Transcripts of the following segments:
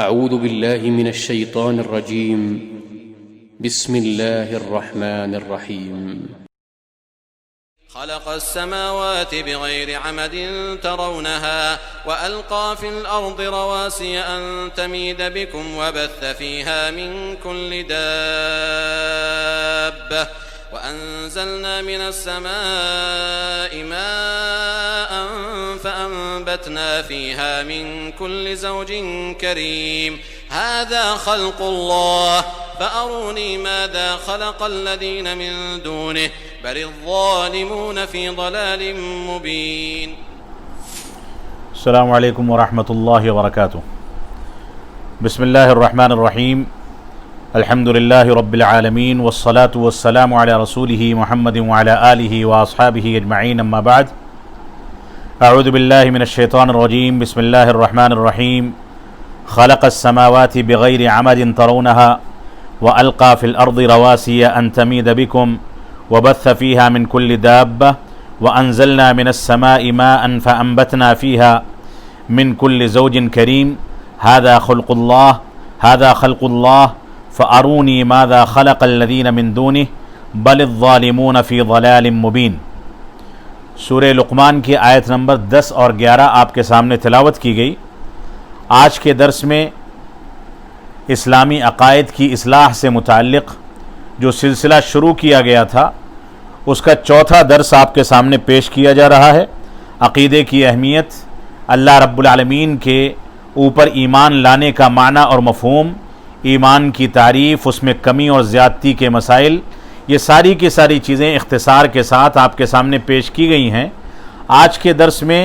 أعوذ بالله من الشيطان الرجيم. بسم الله الرحمن الرحيم. خلق السماوات بغير عمد ترونها وألقى في الأرض رواسي أن تميد بكم وبث فيها من كل دابة وأنزلنا من السماء ماء فأنبتنا فيها من كل زوج كريم هذا خلق الله فأروني ماذا خلق الذين من دونه بل الظالمون في ضلال مبين. السلام علیکم ورحمۃ اللہ وبرکاتہ. بسم اللہ الرحمن الرحیم. الحمد للہ رب العالمین والصلاة والسلام علی رسولہ محمد وعلی آلہ واصحابہ اجمعین اما بعد. اعوذ باللہ من الشیطان الرجیم. بسم اللہ الرحمن الرحیم. خلق السماوات بغیر عمد ترونها وألقى في الأرض رواسي أن تميد بكم وبث فيها من كل دابة وأنزلنا من السماء ماء فأنبتنا فيها من كل زوج كريم هذا خلق الله فأروني ماذا خلق الذين من دونه بل الظالمون في ضلال مبين. سورہ لقمان کی آیت نمبر 10 اور 11 آپ کے سامنے تلاوت کی گئی. آج کے درس میں اسلامی عقائد کی اصلاح سے متعلق جو سلسلہ شروع کیا گیا تھا اس کا چوتھا درس آپ کے سامنے پیش کیا جا رہا ہے. عقیدے کی اہمیت، اللہ رب العالمین کے اوپر ایمان لانے کا معنی اور مفہوم، ایمان کی تعریف، اس میں کمی اور زیادتی کے مسائل، یہ ساری کی ساری چیزیں اختصار کے ساتھ آپ کے سامنے پیش کی گئی ہیں. آج کے درس میں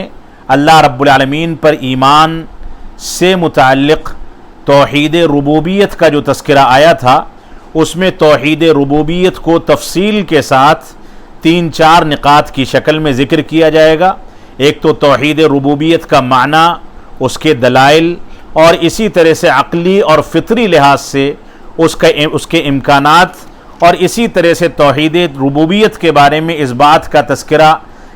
اللہ رب العالمین پر ایمان سے متعلق توحید ربوبیت کا جو تذکرہ آیا تھا اس میں توحید ربوبیت کو تفصیل کے ساتھ 3-4 نقاط کی شکل میں ذکر کیا جائے گا. ایک تو توحید ربوبیت کا معنی، اس کے دلائل، اور اسی طرح سے عقلی اور فطری لحاظ سے اس کے امکانات، اور اسی طرح سے توحید ربوبیت کے بارے میں اس بات کا تذکرہ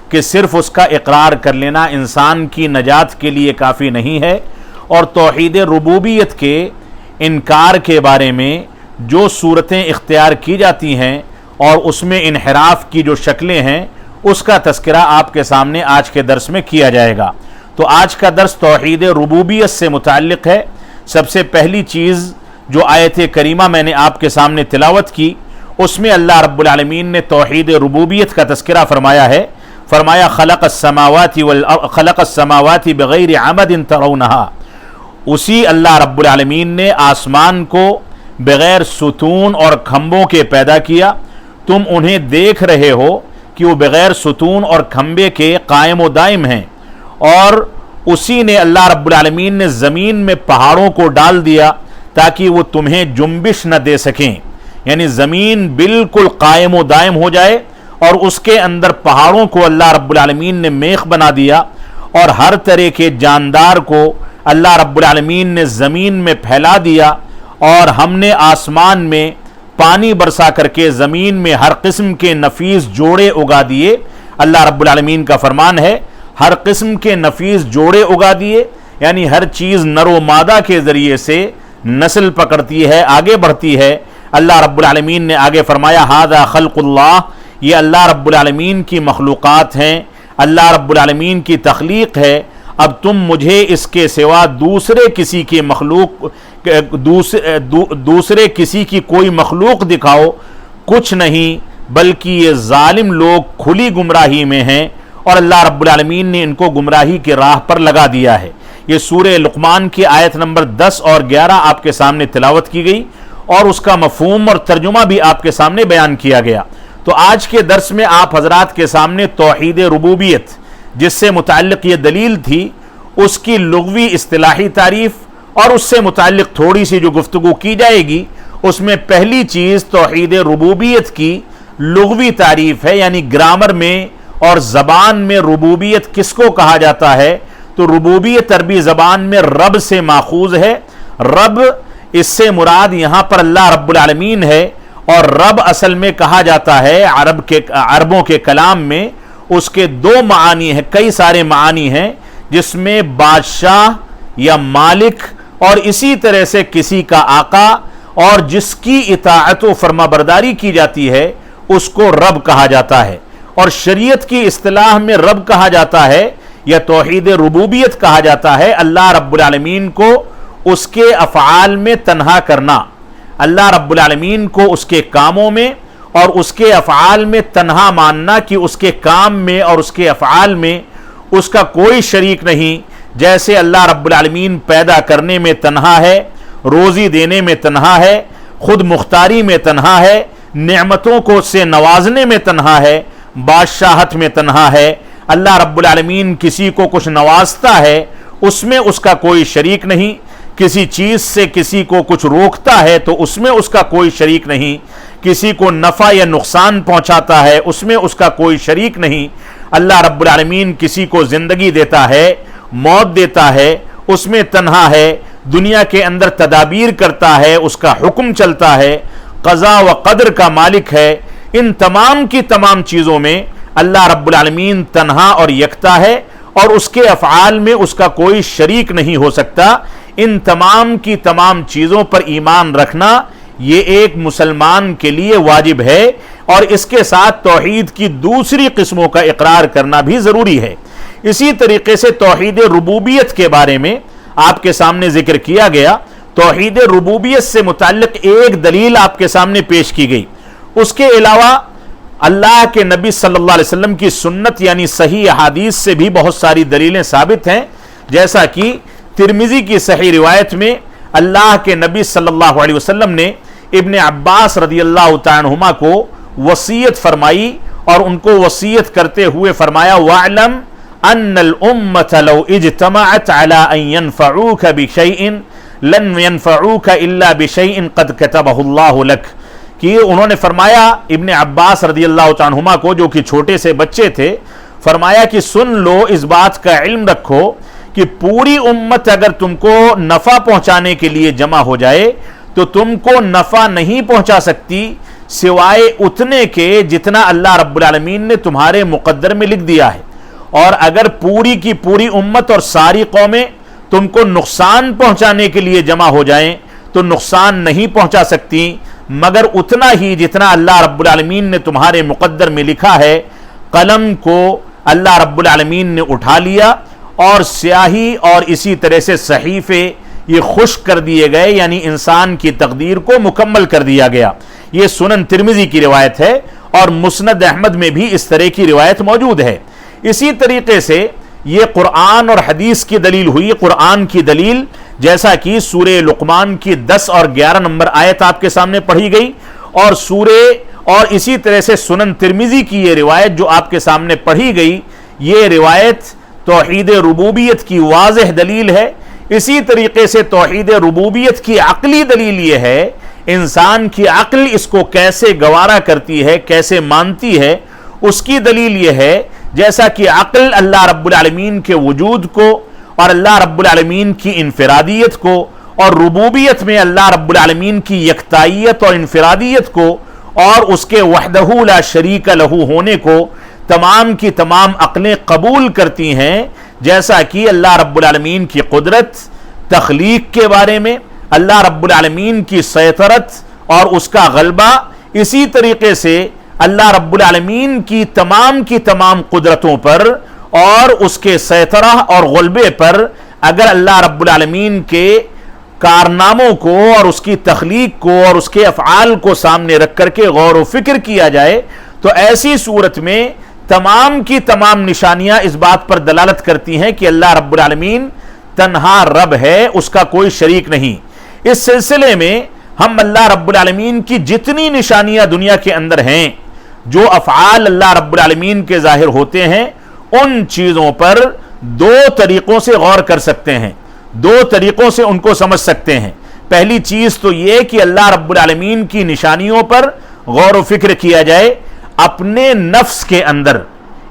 کہ صرف اس کا اقرار کر لینا انسان کی نجات کے لیے کافی نہیں ہے، اور توحید ربوبیت کے انکار کے بارے میں جو صورتیں اختیار کی جاتی ہیں اور اس میں انحراف کی جو شکلیں ہیں اس کا تذکرہ آپ کے سامنے آج کے درس میں کیا جائے گا. تو آج کا درس توحید ربوبیت سے متعلق ہے. سب سے پہلی چیز جو آیت کریمہ میں نے آپ کے سامنے تلاوت کی اس میں اللہ رب العالمین نے توحید ربوبیت کا تذکرہ فرمایا ہے. فرمایا خلق السماوات بغیر عمد ترونها. اسی اللہ رب العالمین نے آسمان کو بغیر ستون اور کھمبوں کے پیدا کیا. تم انہیں دیکھ رہے ہو کہ وہ بغیر ستون اور کھمبے کے قائم و دائم ہیں. اور اسی نے اللہ رب العالمین نے زمین میں پہاڑوں کو ڈال دیا تاکہ وہ تمہیں جنبش نہ دے سکیں، یعنی زمین بالکل قائم و دائم ہو جائے، اور اس کے اندر پہاڑوں کو اللہ رب العالمین نے میخ بنا دیا، اور ہر طرح کے جاندار کو اللہ رب العالمین نے زمین میں پھیلا دیا، اور ہم نے آسمان میں پانی برسا کر کے زمین میں ہر قسم کے نفیس جوڑے اگا دیے. اللہ رب العالمین کا فرمان ہے ہر قسم کے نفیس جوڑے اگا دیے، یعنی ہر چیز نر و مادہ کے ذریعے سے نسل پکڑتی ہے، آگے بڑھتی ہے. اللہ رب العالمین نے آگے فرمایا ھذا خلق اللہ، یہ اللہ رب العالمین کی مخلوقات ہیں، اللہ رب العالمین کی تخلیق ہے. اب تم مجھے اس کے سوا دوسرے کسی کی کوئی مخلوق دکھاؤ، کچھ نہیں، بلکہ یہ ظالم لوگ کھلی گمراہی میں ہیں اور اللہ رب العالمین نے ان کو گمراہی کی راہ پر لگا دیا ہے. یہ سورہ لقمان کی آیت نمبر 10 اور 11 آپ کے سامنے تلاوت کی گئی اور اس کا مفہوم اور ترجمہ بھی آپ کے سامنے بیان کیا گیا. تو آج کے درس میں آپ حضرات کے سامنے توحید ربوبیت جس سے متعلق یہ دلیل تھی اس کی لغوی اصطلاحی تعریف اور اس سے متعلق تھوڑی سی جو گفتگو کی جائے گی. اس میں پہلی چیز توحید ربوبیت کی لغوی تعریف ہے، یعنی گرامر میں اور زبان میں ربوبیت کس کو کہا جاتا ہے. تو ربوبیت عربی زبان میں رب سے ماخوذ ہے. رب اس سے مراد یہاں پر اللہ رب العالمین ہے، اور رب اصل میں کہا جاتا ہے عربوں کے کلام میں اس کے 2 معانی ہیں، کئی سارے معانی ہیں جس میں بادشاہ یا مالک اور اسی طرح سے کسی کا آقا اور جس کی اطاعت و فرما برداری کی جاتی ہے اس کو رب کہا جاتا ہے. اور شریعت کی اصطلاح میں رب کہا جاتا ہے یا توحید ربوبیت کہا جاتا ہے اللہ رب العالمین کو اس کے افعال میں تنہا کرنا، اللہ رب العالمین کو اس کے کاموں میں اور اس کے افعال میں تنہا ماننا کہ اس کے کام میں اور اس کے افعال میں اس کا کوئی شریک نہیں. جیسے اللہ رب العالمین پیدا کرنے میں تنہا ہے، روزی دینے میں تنہا ہے، خود مختاری میں تنہا ہے، نعمتوں کو سے نوازنے میں تنہا ہے، بادشاہت میں تنہا ہے. اللہ رب العالمین کسی کو کچھ نوازتا ہے اس میں اس کا کوئی شریک نہیں، کسی چیز سے کسی کو کچھ روکتا ہے تو اس میں اس کا کوئی شریک نہیں، کسی کو نفع یا نقصان پہنچاتا ہے اس میں اس کا کوئی شریک نہیں. اللہ رب العالمین کسی کو زندگی دیتا ہے، موت دیتا ہے، اس میں تنہا ہے، دنیا کے اندر تدابیر کرتا ہے، اس کا حکم چلتا ہے، قضاء و قدر کا مالک ہے. ان تمام کی تمام چیزوں میں اللہ رب العالمین تنہا اور یکتا ہے اور اس کے افعال میں اس کا کوئی شریک نہیں ہو سکتا. ان تمام کی تمام چیزوں پر ایمان رکھنا یہ ایک مسلمان کے لیے واجب ہے اور اس کے ساتھ توحید کی دوسری قسموں کا اقرار کرنا بھی ضروری ہے. اسی طریقے سے توحید ربوبیت کے بارے میں آپ کے سامنے ذکر کیا گیا. توحید ربوبیت سے متعلق ایک دلیل آپ کے سامنے پیش کی گئی. اس کے علاوہ اللہ کے نبی صلی اللہ علیہ وسلم کی سنت یعنی صحیح احادیث سے بھی بہت ساری دلیلیں ثابت ہیں. جیسا کہ ترمذی کی صحیح روایت میں اللہ کے نبی صلی اللہ علیہ وسلم نے ابن عباس رضی اللہ تعالی عنہما کو وصیت فرمائی اور ان کو وصیت کرتے ہوئے فرمایا وَاعْلَمْ أَنَّ الْأُمَّةَ لَوْ اجْتَمَعَتْ عَلَىٰ أَن يَنْفَعُوكَ بِشَيْءٍ لَنْ يَنْفَعُوكَ إِلَّا بِشَيْءٍ قَدْ كَتَبَهُ اللَّهُ لَكَ. کہ انہوں نے فرمایا ابن عباس رضی اللہ تعالی عنہما کو جو کہ چھوٹے سے بچے تھے، فرمایا کہ سن لو، اس بات کا علم رکھو کہ پوری امت اگر تم کو نفع پہنچانے کے لیے جمع ہو جائے تو تم کو نفع نہیں پہنچا سکتی سوائے اتنے کے جتنا اللہ رب العالمین نے تمہارے مقدر میں لکھ دیا ہے. اور اگر پوری کی پوری امت اور ساری قومیں تم کو نقصان پہنچانے کے لیے جمع ہو جائیں تو نقصان نہیں پہنچا سکتی مگر اتنا ہی جتنا اللہ رب العالمین نے تمہارے مقدر میں لکھا ہے. قلم کو اللہ رب العالمین نے اٹھا لیا اور سیاہی اور اسی طرح سے صحیفے یہ خشک کر دیے گئے، یعنی انسان کی تقدیر کو مکمل کر دیا گیا. یہ سنن ترمذی کی روایت ہے اور مسند احمد میں بھی اس طرح کی روایت موجود ہے. اسی طریقے سے یہ قرآن اور حدیث کی دلیل ہوئی. قرآن کی دلیل جیسا کہ سورہ لقمان کی 10 اور 11 نمبر آیت آپ کے سامنے پڑھی گئی اور اور اسی طرح سے سنن ترمذی کی یہ روایت جو آپ کے سامنے پڑھی گئی، یہ روایت توحید ربوبیت کی واضح دلیل ہے. اسی طریقے سے توحید ربوبیت کی عقلی دلیل یہ ہے، انسان کی عقل اس کو کیسے گوارا کرتی ہے، کیسے مانتی ہے. اس کی دلیل یہ ہے جیسا کہ عقل اللہ رب العالمین کے وجود کو اور اللہ رب العالمین کی انفرادیت کو اور ربوبیت میں اللہ رب العالمین کی یکتائیت اور انفرادیت کو اور اس کے وحدہ لا شریک لہ ہونے کو تمام کی تمام عقلیں قبول کرتی ہیں. جیسا کہ اللہ رب العالمین کی قدرت، تخلیق کے بارے میں اللہ رب العالمین کی سیطرت اور اس کا غلبہ، اسی طریقے سے اللہ رب العالمین کی تمام قدرتوں پر اور اس کے سیطرہ اور غلبے پر اگر اللہ رب العالمین کے کارناموں کو اور اس کی تخلیق کو اور اس کے افعال کو سامنے رکھ کر کے غور و فکر کیا جائے تو ایسی صورت میں تمام کی تمام نشانیاں اس بات پر دلالت کرتی ہیں کہ اللہ رب العالمین تنہا رب ہے، اس کا کوئی شریک نہیں. اس سلسلے میں ہم اللہ رب العالمین کی جتنی نشانیاں دنیا کے اندر ہیں، جو افعال اللہ رب العالمین کے ظاہر ہوتے ہیں، ان چیزوں پر دو طریقوں سے غور کر سکتے ہیں، دو طریقوں سے ان کو سمجھ سکتے ہیں. پہلی چیز تو یہ کہ اللہ رب العالمین کی نشانیوں پر غور و فکر کیا جائے. اپنے نفس کے اندر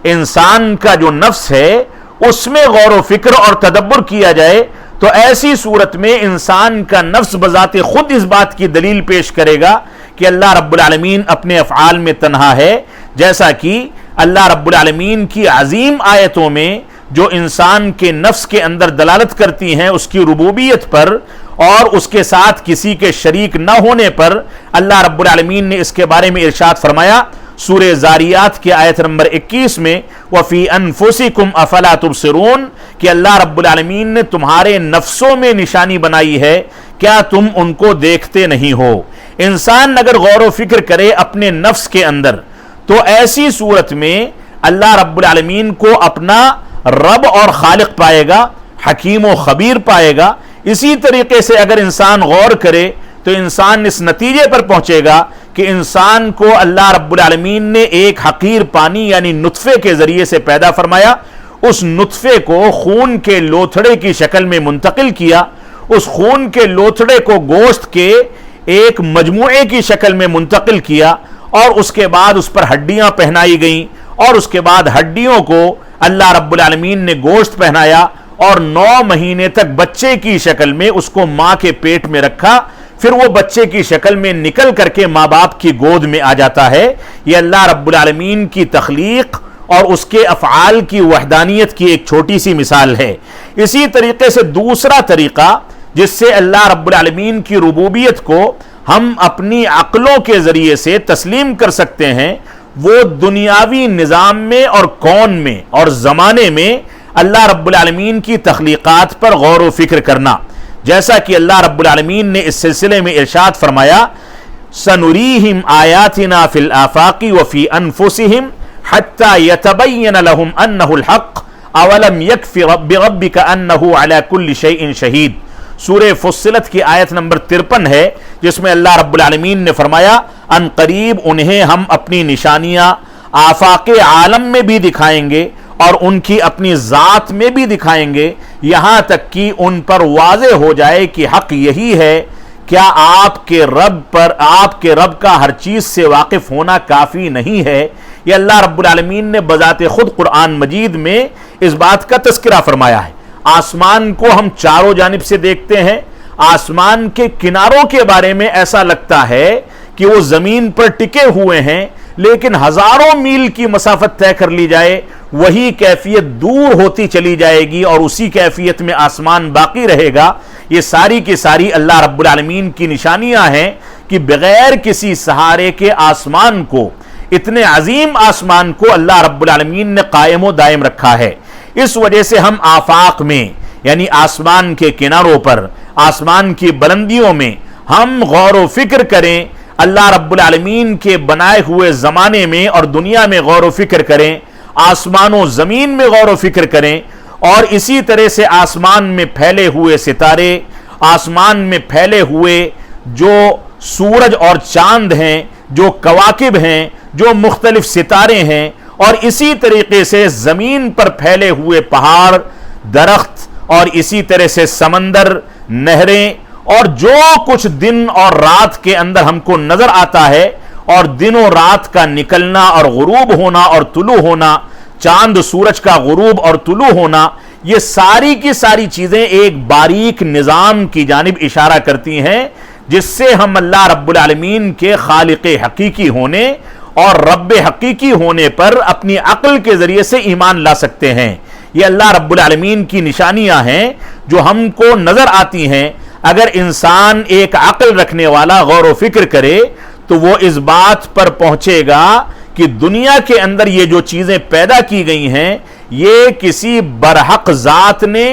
انسان کا جو نفس ہے اس میں غور و فکر اور تدبر کیا جائے تو ایسی صورت میں انسان کا نفس بذات خود اس بات کی دلیل پیش کرے گا کہ اللہ رب العالمین اپنے افعال میں تنہا ہے. جیسا کہ اللہ رب العالمین کی عظیم آیتوں میں جو انسان کے نفس کے اندر دلالت کرتی ہیں اس کی ربوبیت پر اور اس کے ساتھ کسی کے شریک نہ ہونے پر، اللہ رب العالمین نے اس کے بارے میں ارشاد فرمایا سورہ زاریات کی آیت نمبر 21 میں، وَفِي أَنفُسِكُمْ أَفَلَا تُبْصِرُونَ، کہ اللہ رب العالمین نے تمہارے نفسوں میں نشانی بنائی ہے، کیا تم ان کو دیکھتے نہیں ہو؟ انسان اگر غور و فکر کرے اپنے نفس کے اندر تو ایسی صورت میں اللہ رب العالمین کو اپنا رب اور خالق پائے گا، حکیم و خبیر پائے گا۔ اسی طریقے سے اگر انسان غور کرے تو انسان اس نتیجے پر پہنچے گا کہ انسان کو اللہ رب العالمین نے ایک حقیر پانی یعنی نطفے کے ذریعے سے پیدا فرمایا، اس نطفے کو خون کے لوتھڑے کی شکل میں منتقل کیا، اس خون کے لوتھڑے کو گوشت کے ایک مجموعے کی شکل میں منتقل کیا، اور اس کے بعد اس پر ہڈیاں پہنائی گئیں، اور اس کے بعد ہڈیوں کو اللہ رب العالمین نے گوشت پہنایا، اور 9 مہینے تک بچے کی شکل میں اس کو ماں کے پیٹ میں رکھا، پھر وہ بچے کی شکل میں نکل کر کے ماں باپ کی گود میں آ جاتا ہے۔ یہ اللہ رب العالمین کی تخلیق اور اس کے افعال کی وحدانیت کی ایک چھوٹی سی مثال ہے۔ اسی طریقے سے دوسرا طریقہ جس سے اللہ رب العالمین کی ربوبیت کو ہم اپنی عقلوں کے ذریعے سے تسلیم کر سکتے ہیں، وہ دنیاوی نظام میں اور کون میں اور زمانے میں اللہ رب العالمین کی تخلیقات پر غور و فکر کرنا، جیسا کہ اللہ رب العالمین نے اس سلسلے میں ارشاد فرمایا سَنُرِيهِمْ آيَاتِنَا فِي الْآفَاقِ وَفِي أَنفُسِهِمْ حَتَّى يَتَبَيَّنَ لَهُمْ أَنَّهُ الْحَقُّ أَوَلَمْ يَكْفِ بِرَبِّكَ أَنَّهُ عَلَى كُلِّ شَيْءٍ شَهِيدٌ۔ سورہ فصلت کی آیت نمبر 53 ہے، جس میں اللہ رب العالمین نے فرمایا ان قریب انہیں ہم اپنی نشانیاں آفاق عالم میں بھی دکھائیں گے اور ان کی اپنی ذات میں بھی دکھائیں گے، یہاں تک کہ ان پر واضح ہو جائے کہ حق یہی ہے۔ کیا آپ کے رب کا ہر چیز سے واقف ہونا کافی نہیں ہے؟ یہ اللہ رب العالمین نے بذات خود قرآن مجید میں اس بات کا تذکرہ فرمایا ہے۔ آسمان کو ہم چاروں جانب سے دیکھتے ہیں، آسمان کے کناروں کے بارے میں ایسا لگتا ہے کہ وہ زمین پر ٹکے ہوئے ہیں، لیکن ہزاروں میل کی مسافت طے کر لی جائے وہی کیفیت دور ہوتی چلی جائے گی اور اسی کیفیت میں آسمان باقی رہے گا۔ یہ ساری کی ساری اللہ رب العالمین کی نشانیاں ہیں کہ بغیر کسی سہارے کے آسمان کو، اتنے عظیم آسمان کو اللہ رب العالمین نے قائم و دائم رکھا ہے۔ اس وجہ سے ہم آفاق میں یعنی آسمان کے کناروں پر، آسمان کی بلندیوں میں ہم غور و فکر کریں، اللہ رب العالمین کے بنائے ہوئے زمانے میں اور دنیا میں غور و فکر کریں، آسمان و زمین میں غور و فکر کریں، اور اسی طرح سے آسمان میں پھیلے ہوئے ستارے، آسمان میں پھیلے ہوئے جو سورج اور چاند ہیں، جو کواکب ہیں، جو مختلف ستارے ہیں، اور اسی طریقے سے زمین پر پھیلے ہوئے پہاڑ، درخت، اور اسی طرح سے سمندر، نہریں، اور جو کچھ دن اور رات کے اندر ہم کو نظر آتا ہے، اور دن و رات کا نکلنا اور غروب ہونا اور طلوع ہونا، چاند سورج کا غروب اور طلوع ہونا، یہ ساری کی ساری چیزیں ایک باریک نظام کی جانب اشارہ کرتی ہیں، جس سے ہم اللہ رب العالمین کے خالق حقیقی ہونے اور رب حقیقی ہونے پر اپنی عقل کے ذریعے سے ایمان لا سکتے ہیں۔ یہ اللہ رب العالمین کی نشانیاں ہیں جو ہم کو نظر آتی ہیں۔ اگر انسان ایک عقل رکھنے والا غور و فکر کرے تو وہ اس بات پر پہنچے گا کہ دنیا کے اندر یہ جو چیزیں پیدا کی گئی ہیں یہ کسی برحق ذات نے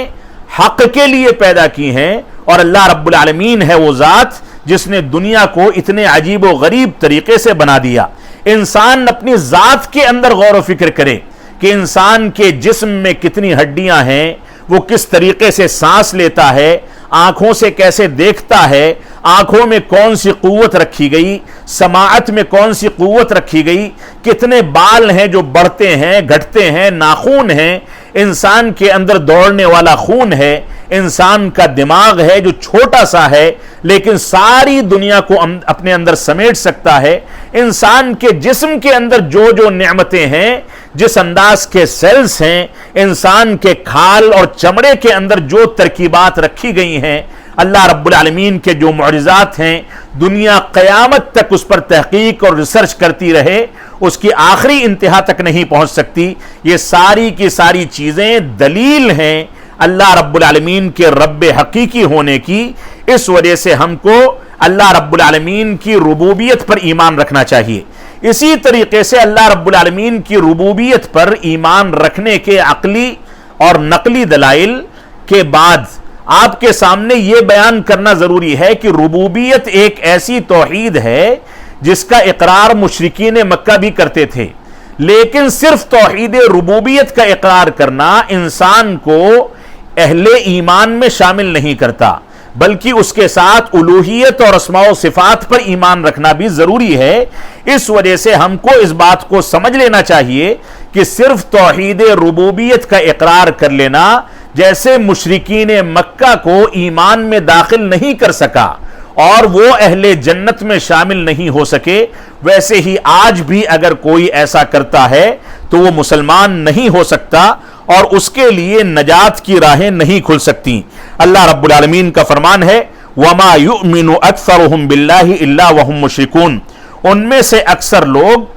حق کے لیے پیدا کی ہیں، اور اللہ رب العالمین ہے وہ ذات جس نے دنیا کو اتنے عجیب و غریب طریقے سے بنا دیا۔ انسان اپنی ذات کے اندر غور و فکر کرے کہ انسان کے جسم میں کتنی ہڈیاں ہیں، وہ کس طریقے سے سانس لیتا ہے، آنکھوں سے کیسے دیکھتا ہے، آنکھوں میں کون سی قوت رکھی گئی، سماعت میں کون سی قوت رکھی گئی، کتنے بال ہیں جو بڑھتے ہیں گھٹتے ہیں، ناخون ہیں، انسان کے اندر دوڑنے والا خون ہے، انسان کا دماغ ہے جو چھوٹا سا ہے لیکن ساری دنیا کو اپنے اندر سمیٹ سکتا ہے، انسان کے جسم کے اندر جو جو نعمتیں ہیں جس انداز کے سیلز ہیں انسان کے کھال اور چمڑے کے اندر جو ترکیبات رکھی گئی ہیں، اللہ رب العالمین کے جو معجزات ہیں، دنیا قیامت تک اس پر تحقیق اور ریسرچ کرتی رہے، اس کی آخری انتہا تک نہیں پہنچ سکتی۔ یہ ساری کی ساری چیزیں دلیل ہیں اللہ رب العالمین کے رب حقیقی ہونے کی۔ اس وجہ سے ہم کو اللہ رب العالمین کی ربوبیت پر ایمان رکھنا چاہیے۔ اسی طریقے سے اللہ رب العالمین کی ربوبیت پر ایمان رکھنے کے عقلی اور نقلی دلائل کے بعد آپ کے سامنے یہ بیان کرنا ضروری ہے کہ ربوبیت ایک ایسی توحید ہے جس کا اقرار مشرکین مکہ بھی کرتے تھے، لیکن صرف توحید ربوبیت کا اقرار کرنا انسان کو اہل ایمان میں شامل نہیں کرتا، بلکہ اس کے ساتھ الوہیت اور اسماء و صفات پر ایمان رکھنا بھی ضروری ہے۔ اس وجہ سے ہم کو اس بات کو سمجھ لینا چاہیے کہ صرف توحید ربوبیت کا اقرار کر لینا جیسے مشرکین مکہ کو ایمان میں داخل نہیں کر سکا اور وہ اہل جنت میں شامل نہیں ہو سکے، ویسے ہی آج بھی اگر کوئی ایسا کرتا ہے تو وہ مسلمان نہیں ہو سکتا اور اس کے لیے نجات کی راہیں نہیں کھل سکتی۔ اللہ رب العالمین کا فرمان ہے وَمَا يُؤْمِنُ أَكْثَرُهُمْ بِاللَّهِ إِلَّا وَهُمْ مُشْرِكُونَ، ان میں سے اکثر لوگ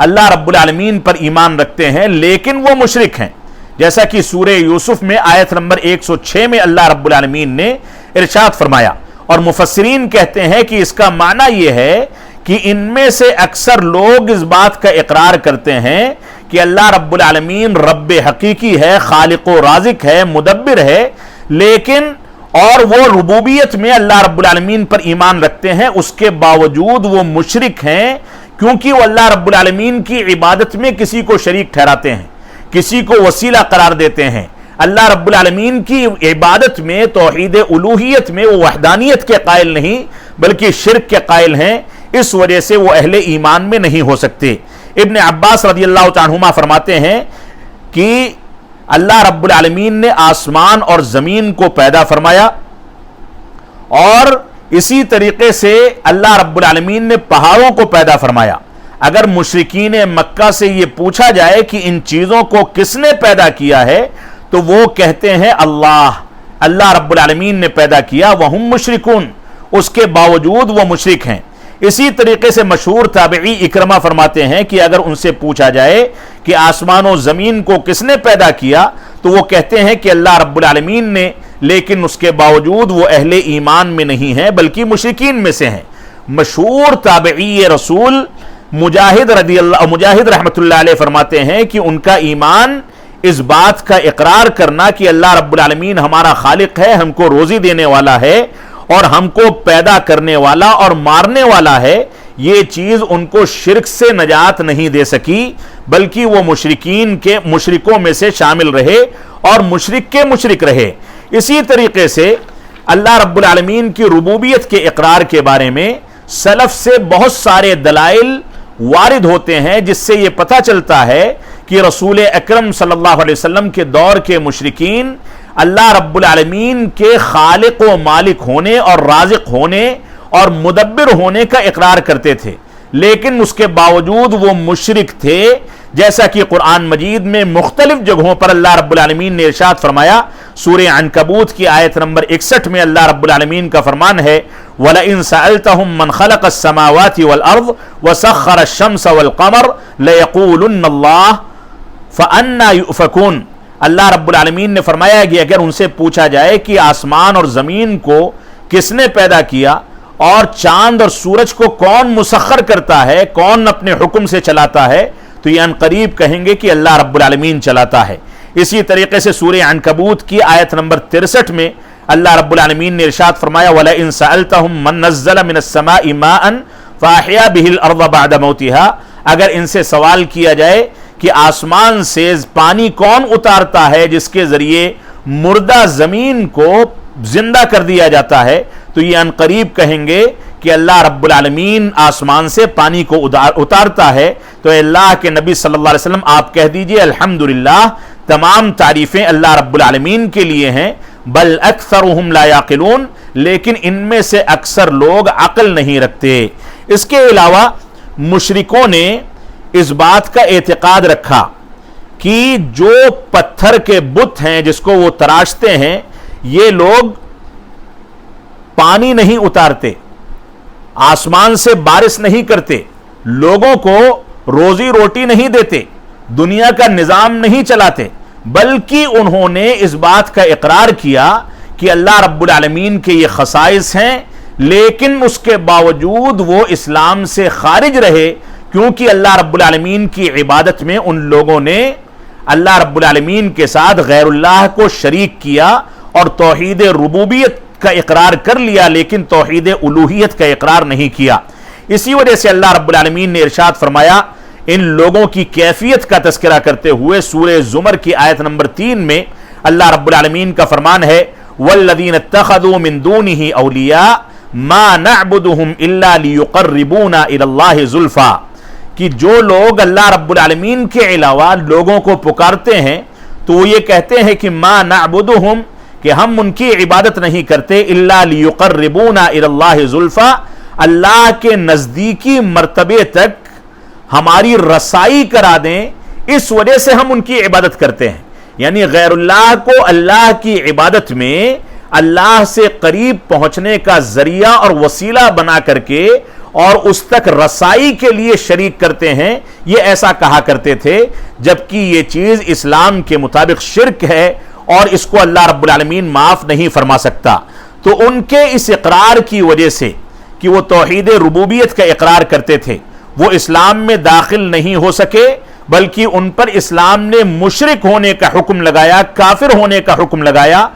اللہ رب العالمین پر ایمان رکھتے ہیں لیکن وہ مشرک ہیں، جیسا کہ سورہ یوسف میں آیت نمبر 106 میں اللہ رب العالمین نے ارشاد فرمایا، اور مفسرین کہتے ہیں کہ اس کا معنی یہ ہے کہ ان میں سے اکثر لوگ اس بات کا اقرار کرتے ہیں کہ اللہ رب العالمین رب حقیقی ہے، خالق و رازق ہے، مدبر ہے، لیکن اور وہ ربوبیت میں اللہ رب العالمین پر ایمان رکھتے ہیں، اس کے باوجود وہ مشرک ہیں کیونکہ وہ اللہ رب العالمین کی عبادت میں کسی کو شریک ٹھہراتے ہیں، کسی کو وسیلہ قرار دیتے ہیں۔ اللہ رب العالمین کی عبادت میں، توحید الوہیت میں وہ وحدانیت کے قائل نہیں بلکہ شرک کے قائل ہیں، اس وجہ سے وہ اہل ایمان میں نہیں ہو سکتے۔ ابن عباس رضی اللہ تعالیٰ عنہما فرماتے ہیں کہ اللہ رب العالمین نے آسمان اور زمین کو پیدا فرمایا، اور اسی طریقے سے اللہ رب العالمین نے پہاڑوں کو پیدا فرمایا۔ اگر مشرکین مکہ سے یہ پوچھا جائے کہ ان چیزوں کو کس نے پیدا کیا ہے تو وہ کہتے ہیں اللہ رب العالمین نے پیدا کیا، وہم مشرکون، اس کے باوجود وہ مشرک ہیں۔ اسی طریقے سے مشہور تابعی اکرمہ فرماتے ہیں کہ اگر ان سے پوچھا جائے کہ آسمان و زمین کو کس نے پیدا کیا تو وہ کہتے ہیں کہ اللہ رب العالمین نے، لیکن اس کے باوجود وہ اہل ایمان میں نہیں ہیں بلکہ مشرکین میں سے ہیں۔ مشہور تابعی رسول مجاہد رحمۃ اللہ علیہ فرماتے ہیں کہ ان کا ایمان اس بات کا اقرار کرنا کہ اللہ رب العالمین ہمارا خالق ہے، ہم کو روزی دینے والا ہے اور ہم کو پیدا کرنے والا اور مارنے والا ہے، یہ چیز ان کو شرک سے نجات نہیں دے سکی بلکہ وہ مشرکوں میں سے شامل رہے اور مشرک کے مشرک رہے۔ اسی طریقے سے اللہ رب العالمین کی ربوبیت کے اقرار کے بارے میں سلف سے بہت سارے دلائل وارد ہوتے ہیں جس سے یہ پتہ چلتا ہے کہ رسول اکرم صلی اللہ علیہ وسلم کے دور کے مشرکین اللہ رب العالمین کے خالق و مالک ہونے اور رازق ہونے اور مدبر ہونے کا اقرار کرتے تھے، لیکن اس کے باوجود وہ مشرک تھے، جیسا کہ قرآن مجید میں مختلف جگہوں پر اللہ رب العالمین نے ارشاد فرمایا۔ سورہ عنکبوت کی آیت نمبر 61 میں اللہ رب العالمین کا فرمان ہے وَلَئِن سَأَلْتَهُم مَّنْ خَلَقَ السَّمَاوَاتِ وَالْأَرْضِ وَسَخَّرَ الشَّمْسَ وَالْقَمَرَ لَيَقُولُنَّ اللَّهُ فَأَنَّىٰ يُؤْفَكُونَ۔ اللہ رب العالمین نے فرمایا کہ اگر ان سے پوچھا جائے کہ آسمان اور زمین کو کس نے پیدا کیا اور چاند اور سورج کو کون مسخر کرتا ہے، کون اپنے حکم سے چلاتا ہے، تو یہ عنقریب کہیں گے کہ اللہ رب العالمین چلاتا ہے۔ اسی طریقے سے سورہ عنکبوت کی آیت نمبر 63 میں اللہ رب العالمین نے ارشاد فرمایا وَلَئِن سَأَلْتَهُم مَّن نَّزَّلَ مِنَ السَّمَاءِ مَاءً فَأَحْيَا بِهِ الْأَرْضَ بَعْدَ مَوْتِهَا، اگر ان سے سوال کیا جائے کہ آسمان سے پانی کون اتارتا ہے جس کے ذریعے مردہ زمین کو زندہ کر دیا جاتا ہے، تو یہ عنقریب کہیں گے کہ اللہ رب العالمین آسمان سے پانی کو اتارتا ہے۔ تو اللہ کے نبی صلی اللہ علیہ وسلم آپ کہہ دیجئے الحمدللہ، تمام تعریفیں اللہ رب العالمین کے لیے ہیں، بل اکثرهم لا یعقلون، لیکن ان میں سے اکثر لوگ عقل نہیں رکھتے۔ اس کے علاوہ مشرکوں نے اس بات کا اعتقاد رکھا کہ جو پتھر کے بت ہیں جس کو وہ تراشتے ہیں، یہ لوگ پانی نہیں اتارتے، آسمان سے بارش نہیں کرتے، لوگوں کو روزی روٹی نہیں دیتے، دنیا کا نظام نہیں چلاتے، بلکہ انہوں نے اس بات کا اقرار کیا کہ اللہ رب العالمین کے یہ خصائص ہیں، لیکن اس کے باوجود وہ اسلام سے خارج رہے، کیونکہ اللہ رب العالمین کی عبادت میں ان لوگوں نے اللہ رب العالمین کے ساتھ غیر اللہ کو شریک کیا اور توحید ربوبیت کا اقرار کر لیا، لیکن توحید الوہیت کا اقرار نہیں کیا۔ اسی وجہ سے اللہ رب العالمین نے ارشاد فرمایا ان لوگوں کی کیفیت کا تذکرہ کرتے ہوئے سورہ زمر کی آیت نمبر 3 میں اللہ رب العالمین کا فرمان ہے وَالَّذِينَ اتَّخَذُوا مِن دُونِهِ أَوْلِيَاءَ مَا نَعْبُدُهُمْ إِلَّا لِيُقَرِّبُونَا إِلَى اللَّهِ زُلْفَىٰ، کہ جو لوگ اللہ رب العالمین کے علاوہ لوگوں کو پکارتے ہیں تو وہ یہ کہتے ہیں کہ مَا نَعْبُدُهُمْ، کہ ہم ان کی عبادت نہیں کرتے، إِلَّا لِيُقَرِّبُونَا إِلَى اللَّهِ زُلْفَىٰ، اللہ کے نزدیکی مرتبے تک ہماری رسائی کرا دیں، اس وجہ سے ہم ان کی عبادت کرتے ہیں۔ یعنی غیر اللہ کو اللہ کی عبادت میں اللہ سے قریب پہنچنے کا ذریعہ اور وسیلہ بنا کر کے اور اس تک رسائی کے لیے شریک کرتے ہیں، یہ ایسا کہا کرتے تھے، جبکہ یہ چیز اسلام کے مطابق شرک ہے اور اس کو اللہ رب العالمین معاف نہیں فرما سکتا۔ تو ان کے اس اقرار کی وجہ سے کہ وہ توحید ربوبیت کا اقرار کرتے تھے، وہ اسلام میں داخل نہیں ہو سکے، بلکہ ان پر اسلام نے مشرک ہونے کا حکم لگایا، کافر ہونے کا حکم لگایا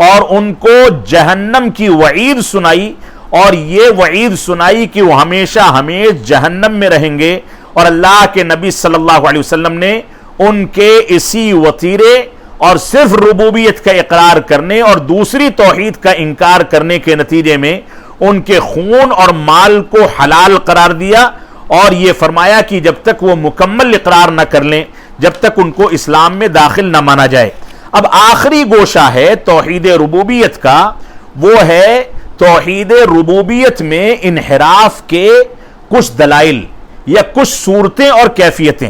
اور ان کو جہنم کی وعید سنائی، اور یہ وعید سنائی کہ وہ ہمیشہ ہمیشہ جہنم میں رہیں گے۔ اور اللہ کے نبی صلی اللہ علیہ وسلم نے ان کے اسی وتیرے اور صرف ربوبیت کا اقرار کرنے اور دوسری توحید کا انکار کرنے کے نتیجے میں ان کے خون اور مال کو حلال قرار دیا، اور یہ فرمایا کہ جب تک وہ مکمل اقرار نہ کر لیں، جب تک ان کو اسلام میں داخل نہ مانا جائے۔ اب آخری گوشہ ہے توحید ربوبیت کا، وہ ہے توحید ربوبیت میں انحراف کے کچھ دلائل یا کچھ صورتیں اور کیفیتیں۔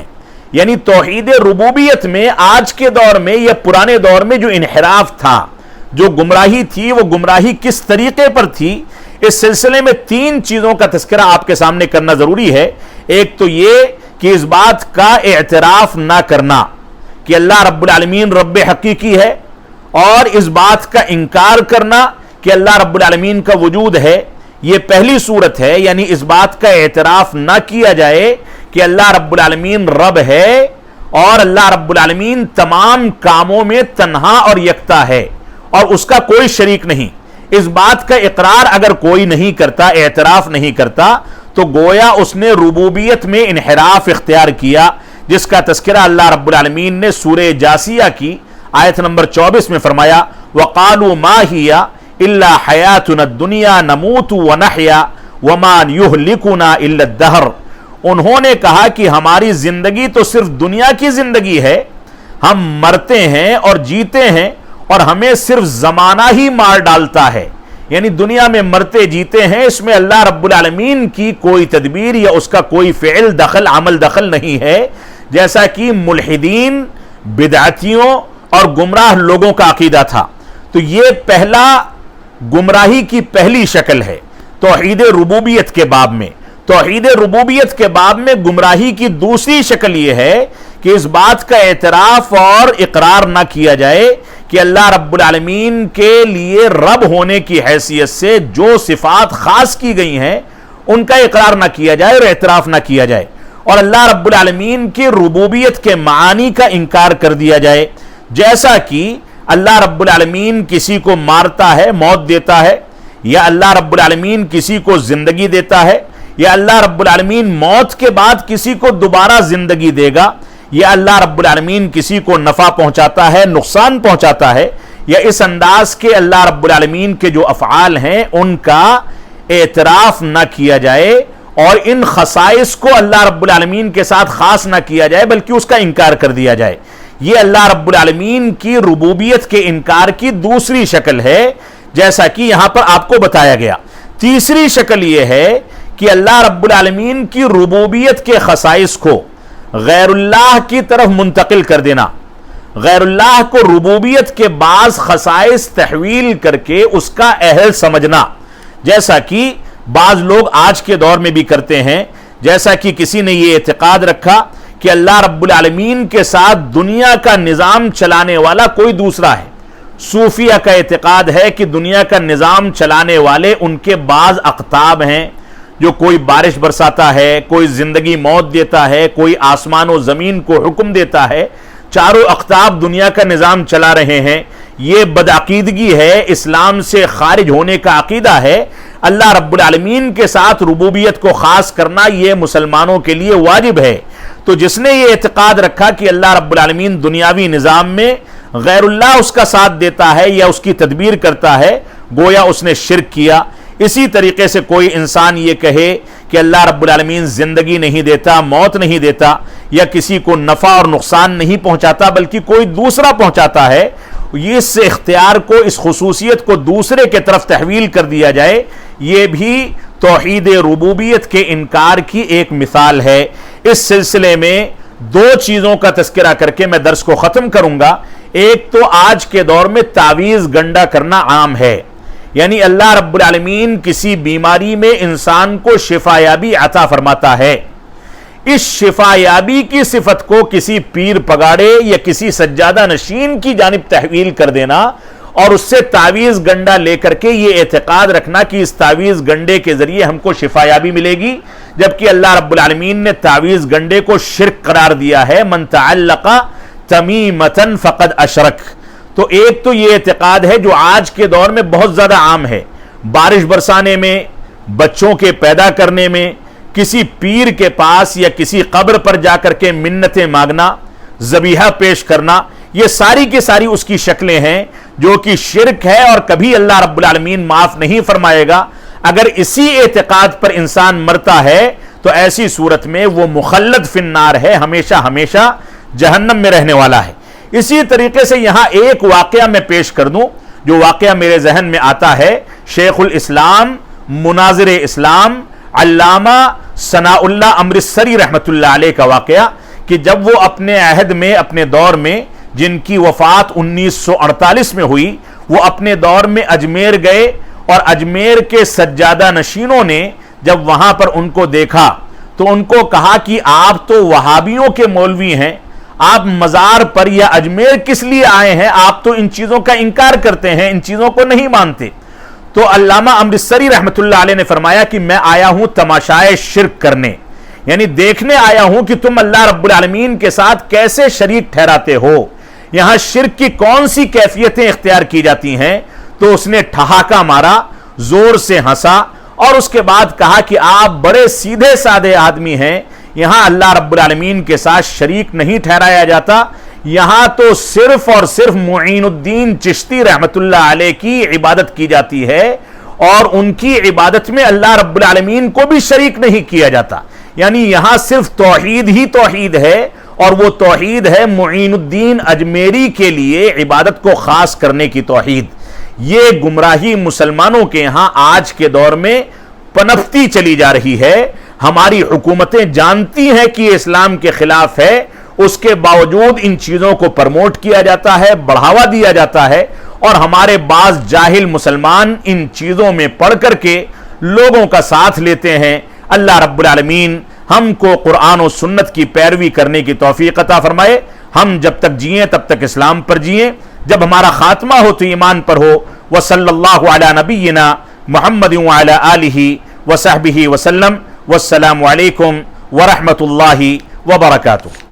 یعنی توحید ربوبیت میں آج کے دور میں یا پرانے دور میں جو انحراف تھا، جو گمراہی تھی، وہ گمراہی کس طریقے پر تھی، اس سلسلے میں 3 چیزوں کا تذکرہ آپ کے سامنے کرنا ضروری ہے۔ ایک تو یہ کہ اس بات کا اعتراف نہ کرنا کہ اللہ رب العالمین رب حقیقی ہے، اور اس بات کا انکار کرنا کہ اللہ رب العالمین کا وجود ہے، یہ پہلی صورت ہے۔ یعنی اس بات کا اعتراف نہ کیا جائے کہ اللہ رب العالمین رب ہے اور اللہ رب العالمین تمام کاموں میں تنہا اور یکتا ہے اور اس کا کوئی شریک نہیں۔ اس بات کا اقرار اگر کوئی نہیں کرتا، اعتراف نہیں کرتا، تو گویا اس نے ربوبیت میں انحراف اختیار کیا، جس کا تذکرہ اللہ رب العالمین نے سورہ جاسیہ کی آیت نمبر 24 میں فرمایا وَقَالُوا مَا هِيَ إِلَّا حَيَاتُنَا الدُّنْيَا نَمُوتُ وَنَحْيَا وَمَا يُهْلِكُنَا إِلَّا الدَّهْرُ، انہوں نے کہا کہ ہماری زندگی تو صرف دنیا کی زندگی ہے، ہم مرتے ہیں اور جیتے ہیں اور ہمیں صرف زمانہ ہی مار ڈالتا ہے۔ یعنی دنیا میں مرتے جیتے ہیں، اس میں اللہ رب العالمین کی کوئی تدبیر یا اس کا کوئی فعل دخل عمل دخل نہیں ہے، جیسا کہ ملحدین، بدعتیوں اور گمراہ لوگوں کا عقیدہ تھا۔ تو یہ پہلا گمراہی کی پہلی شکل ہے توحید ربوبیت کے باب میں۔ توحید ربوبیت کے باب میں گمراہی کی دوسری شکل یہ ہے کہ اس بات کا اعتراف اور اقرار نہ کیا جائے کہ اللہ رب العالمین کے لیے رب ہونے کی حیثیت سے جو صفات خاص کی گئی ہیں ان کا اقرار نہ کیا جائے اور اعتراف نہ کیا جائے، اور اللہ رب العالمین کی ربوبیت کے معانی کا انکار کر دیا جائے، جیسا کہ اللہ رب العالمین کسی کو مارتا ہے، موت دیتا ہے، یا اللہ رب العالمین کسی کو زندگی دیتا ہے، یا اللہ رب العالمین موت کے بعد کسی کو دوبارہ زندگی دے گا، یا اللہ رب العالمین کسی کو نفع پہنچاتا ہے، نقصان پہنچاتا ہے، یا اس انداز کے اللہ رب العالمین کے جو افعال ہیں ان کا اعتراف نہ کیا جائے اور ان خصائص کو اللہ رب العالمین کے ساتھ خاص نہ کیا جائے بلکہ اس کا انکار کر دیا جائے۔ یہ اللہ رب العالمین کی ربوبیت کے انکار کی دوسری شکل ہے، جیسا کہ یہاں پر آپ کو بتایا گیا۔ تیسری شکل یہ ہے کہ اللہ رب العالمین کی ربوبیت کے خصائص کو غیر اللہ کی طرف منتقل کر دینا، غیر اللہ کو ربوبیت کے بعض خصائص تحویل کر کے اس کا اہل سمجھنا، جیسا کہ بعض لوگ آج کے دور میں بھی کرتے ہیں. جیسا کہ کسی نے یہ اعتقاد رکھا کہ اللہ رب العالمین کے ساتھ دنیا کا نظام چلانے والا کوئی دوسرا ہے. صوفیہ کا اعتقاد ہے کہ دنیا کا نظام چلانے والے ان کے بعض اقطاب ہیں، جو کوئی بارش برساتا ہے، کوئی زندگی موت دیتا ہے، کوئی آسمان و زمین کو حکم دیتا ہے، چاروں اقطاب دنیا کا نظام چلا رہے ہیں. یہ بدعقیدگی ہے، اسلام سے خارج ہونے کا عقیدہ ہے. اللہ رب العالمین کے ساتھ ربوبیت کو خاص کرنا یہ مسلمانوں کے لیے واجب ہے. تو جس نے یہ اعتقاد رکھا کہ اللہ رب العالمین دنیاوی نظام میں غیر اللہ اس کا ساتھ دیتا ہے یا اس کی تدبیر کرتا ہے، گویا اس نے شرک کیا. اسی طریقے سے کوئی انسان یہ کہے کہ اللہ رب العالمین زندگی نہیں دیتا، موت نہیں دیتا، یا کسی کو نفع اور نقصان نہیں پہنچاتا بلکہ کوئی دوسرا پہنچاتا ہے، اس اختیار کو، اس خصوصیت کو دوسرے کے طرف تحویل کر دیا جائے، یہ بھی توحید ربوبیت کے انکار کی ایک مثال ہے. اس سلسلے میں دو چیزوں کا تذکرہ کر کے میں درس کو ختم کروں گا. ایک تو آج کے دور میں تعویذ گنڈا کرنا عام ہے، یعنی اللہ رب العالمین کسی بیماری میں انسان کو شفا یابی عطا فرماتا ہے، اس شفا یابی کی صفت کو کسی پیر پگاڑے یا کسی سجادہ نشین کی جانب تحویل کر دینا اور اس سے تعویذ گنڈا لے کر کے یہ اعتقاد رکھنا کہ اس تعویذ گنڈے کے ذریعے ہم کو شفا یابی ملے گی، جبکہ اللہ رب العالمین نے تعویذ گنڈے کو شرک قرار دیا ہے. من تعلق تمیمتن فقد اشرک. تو ایک تو یہ اعتقاد ہے جو آج کے دور میں بہت زیادہ عام ہے، بارش برسانے میں، بچوں کے پیدا کرنے میں، کسی پیر کے پاس یا کسی قبر پر جا کر کے منتیں مانگنا، ذبیحہ پیش کرنا، یہ ساری کی ساری اس کی شکلیں ہیں جو کہ شرک ہے اور کبھی اللہ رب العالمین معاف نہیں فرمائے گا. اگر اسی اعتقاد پر انسان مرتا ہے تو ایسی صورت میں وہ مخلد فی النار ہے، ہمیشہ ہمیشہ جہنم میں رہنے والا ہے. اسی طریقے سے یہاں ایک واقعہ میں پیش کر دوں جو واقعہ میرے ذہن میں آتا ہے. شیخ الاسلام مناظر اسلام علامہ ثناء اللہ امرتسری رحمۃ اللہ علیہ کا واقعہ، کہ جب وہ اپنے عہد میں، اپنے دور میں، جن کی وفات 1948 میں ہوئی، وہ اپنے دور میں اجمیر گئے اور اجمیر کے سجادہ نشینوں نے جب وہاں پر ان کو دیکھا تو ان کو کہا کہ آپ تو وہابیوں کے مولوی ہیں، آپ مزار پر یا اجمیر کس لیے آئے ہیں؟ آپ تو ان چیزوں کا انکار کرتے ہیں، ان چیزوں کو نہیں مانتے. تو علامہ امرتسری رحمۃ اللہ علیہ نے فرمایا کہ میں آیا ہوں تماشائے شرک کرنے، یعنی دیکھنے آیا ہوں کہ تم اللہ رب العالمین کے ساتھ کیسے شریک ٹھہراتے ہو، یہاں شرک کی کون سی کیفیتیں اختیار کی جاتی ہیں. تو اس نے ٹھہاکا مارا، زور سے ہنسا اور اس کے بعد کہا کہ آپ بڑے سیدھے سادے آدمی ہیں، یہاں اللہ رب العالمین کے ساتھ شریک نہیں ٹھہرایا جاتا، یہاں تو صرف اور صرف معین الدین چشتی رحمت اللہ علیہ کی عبادت کی جاتی ہے اور ان کی عبادت میں اللہ رب العالمین کو بھی شریک نہیں کیا جاتا. یعنی یہاں صرف توحید ہی توحید ہے، اور وہ توحید ہے معین الدین اجمیری کے لیے عبادت کو خاص کرنے کی توحید. یہ گمراہی مسلمانوں کے یہاں آج کے دور میں پنپتی چلی جا رہی ہے. ہماری حکومتیں جانتی ہیں کہ یہ اسلام کے خلاف ہے، اس کے باوجود ان چیزوں کو پرموٹ کیا جاتا ہے، بڑھاوا دیا جاتا ہے، اور ہمارے بعض جاہل مسلمان ان چیزوں میں پڑھ کر کے لوگوں کا ساتھ لیتے ہیں. اللہ رب العالمین ہم کو قرآن و سنت کی پیروی کرنے کی توفیق عطا فرمائے. ہم جب تک جئیں تب تک اسلام پر جئیں، جب ہمارا خاتمہ ہو تو ایمان پر ہو. وصلی اللہ علی نبینا محمد وعلی آلہ وصحبہ وسلم. والسلام علیکم ورحمۃ اللہ وبرکاتہ.